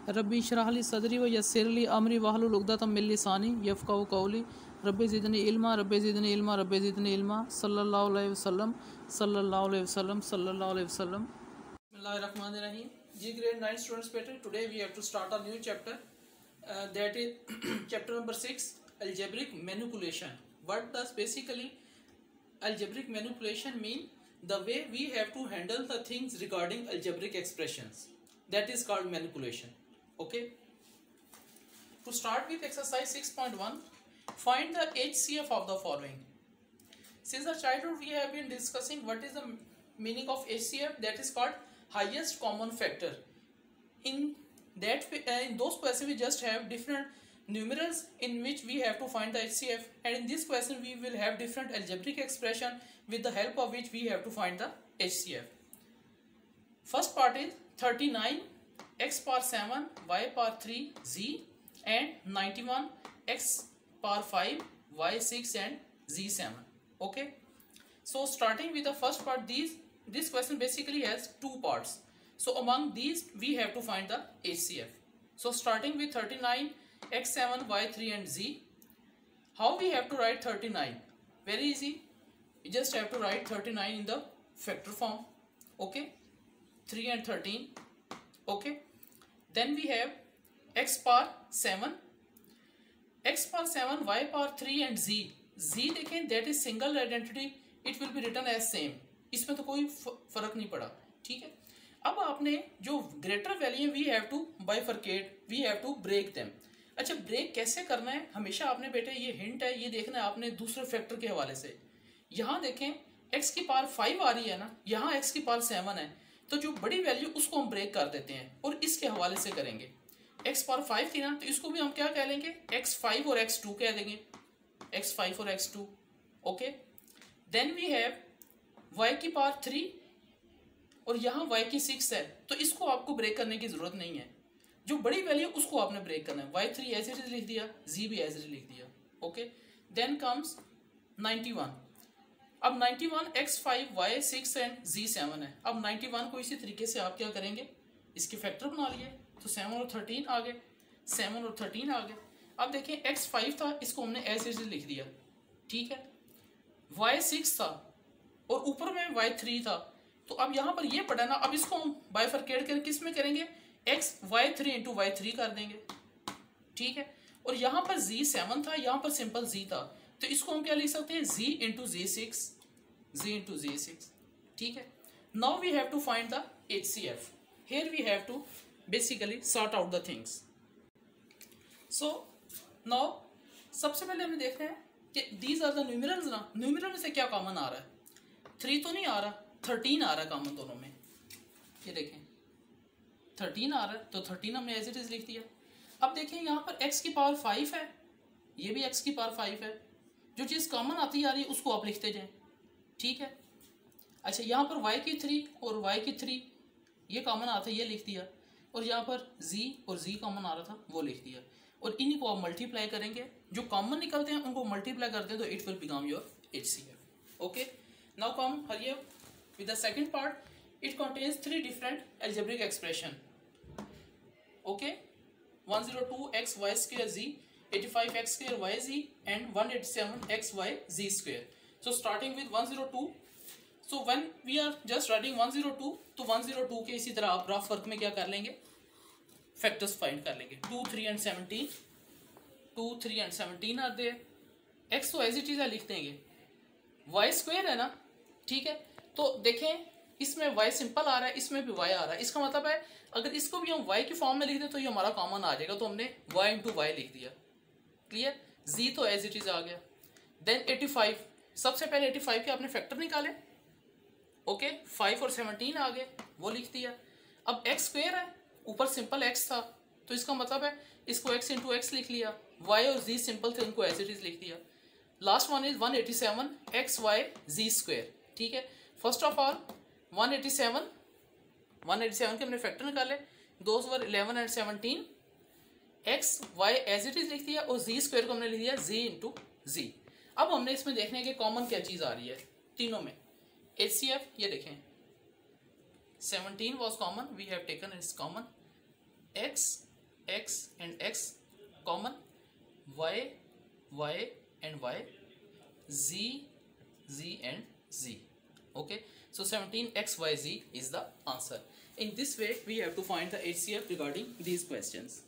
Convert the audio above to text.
रब्बी इशरह ली सदरी व यस्सिर ली अमरी वहलुल उक़दतम मिन लिसानी यफ़क़हू क़ौली रब्बी ज़िदनी इल्मा रब्बी ज़िदनी इल्मा रब्बी ज़िदनी इल्मा सल्लल्लाहु अलैहि वसल्लम सल्लल्लाहु अलैहि वसल्लम सल्लल्लाहु अलैहि वसल्लम। बिस्मिल्लाहिर्रहमानिर्रहीम। जी grade 9 students better, today we have to start a new chapter, that is chapter number 6, algebraic manipulation. What does basically algebraic manipulation mean? The way we have to handle the things regarding algebraic expressions, that is called manipulation. Okay, to start with exercise 6.1, find the HCF of the following. Since our childhood we have been discussing what is the meaning of HCF, that is called highest common factor. In that in those questions we just have different numerals in which we have to find the HCF, and in this question we will have different algebraic expression with the help of which we have to find the HCF. First part is 39 x power 7 y power 3 z and 91 x power 5 y 6 and z 7. Okay, so starting with the first part, this question basically has two parts. So among these we have to find the HCF. So starting with 39 x 7 y 3 and z, how we have to write 39? Very easy, you just have to write 39 in the factor form. Okay, 3 and 13. Okay, then we have x power 7 y power 3 and z देखें, that is single identity, it will be written as same, इसमें तो कोई फर्क नहीं पड़ा। ठीक है, अब आपने जो greater value we have to bifurcate, we have to break them. अच्छा, ब्रेक कैसे करना है, हमेशा आपने बेटे ये हिंट है, ये देखना है आपने दूसरे फैक्टर के हवाले से। यहाँ देखें x की पावर 5 आ रही है ना, यहाँ x की पावर 7 है, तो जो बड़ी वैल्यू उसको हम ब्रेक कर देते हैं और इसके हवाले से करेंगे। x पावर 5 थी ना, तो इसको भी हम क्या कह लेंगे, x5 और x2 कह देंगे, x5 और x2। Okay, then we have y की पावर 3 और यहाँ y की 6 है, तो इसको आपको ब्रेक करने की जरूरत नहीं है, जो बड़ी वैल्यू उसको आपने ब्रेक करना है। y3 एज इट इज लिख दिया, z भी एज इट लिख दिया। Okay, then comes 91। अब 91 x5 y6 एंड z7 है। अब 91 को इसी तरीके से आप क्या करेंगे, इसके फैक्टर बना लिए, तो 7 और 13 आ गए, 7 और 13 आ गए। अब देखिए x5 था, इसको हमने एज इट इज लिख दिया। ठीक है, y6 था और ऊपर में y3 था, तो अब यहाँ पर ये पड़ा ना, अब इसको हम बाइफरकेट कर किस में करेंगे, x y3 इंटू y3 कर देंगे। ठीक है, और यहाँ पर z7 था, यहाँ पर सिंपल z था, तो इसको हम क्या लिख सकते हैं, z into z6, z into z6। ठीक है, now we have to find the HCF। Here we have to basically sort out the things. So now सबसे पहले हमें देखते हैं कि दीज आर द न्यूमेरल्स ना, न्यूमेरल में से क्या कॉमन आ रहा है, 3 तो नहीं आ रहा, 13 आ रहा है कॉमन दोनों में। ये देखें 13 आ रहा है, तो 13 हमने एज इट इज लिख दिया। अब देखें यहाँ पर x की पावर 5 है, ये भी x की पावर 5 है, जो चीज़ कॉमन आती आ रही है उसको आप लिखते जाएं। ठीक है, अच्छा यहाँ पर y की 3 और y की 3 ये कॉमन आता है, ये लिख दिया, और यहाँ पर z और z कॉमन आ रहा था, वो लिख दिया, और इन्हीं को आप मल्टीप्लाई करेंगे, जो कॉमन निकलते हैं उनको मल्टीप्लाई करते हैं, तो it will become your HCF। Okay, now come hurry up with the second part. It contains 3 different algebraic expression. Okay, 102 x y square z, 85 x square y z and 187 x y z square. So starting with 102, so when we are just writing 102, तो 102 के इसी तरह आप rough work में क्या कर लेंगे, factors find कर लेंगे। 2 3 and 17, 2 3 and 17 are there. x तो एज इट इज लिख देंगे, y स्क्वायर है ना। ठीक है, तो देखें इसमें y सिंपल आ रहा है, इसमें भी y आ रहा है, इसका मतलब है अगर इसको भी हम y की फॉर्म में लिख दें तो ये हमारा कॉमन आ जाएगा, तो हमने y इंटू वाई लिख दिया। क्लियर, z तो एज इट इज आ गया। देन 85, सबसे पहले 85 के आपने फैक्टर निकाले। ओके, 5 और 17 आ गए, वो लिख दिया। अब x स्क्वायर है, ऊपर सिंपल x था, तो इसका मतलब है इसको x इंटू एक्स लिख लिया, y और z सिंपल थे, उनको एज इट इज लिख दिया। Last one is 187 x y z square. ठीक है, फर्स्ट ऑफ ऑल 187 के हमने फैक्टर निकाले, those were 11 and 17, x y as it is लिख दिया, और जी स्क्वायर को हमने लिख दिया जी इंटू जी। अब हमने इसमें देखने के कॉमन क्या चीज़ आ रही है तीनों में। HCF ये देखें 17 was common, we have taken as common, x x and x common, y and y, z and z. Okay, so 17xyz is the answer. In this way we have to find the HCF regarding these questions.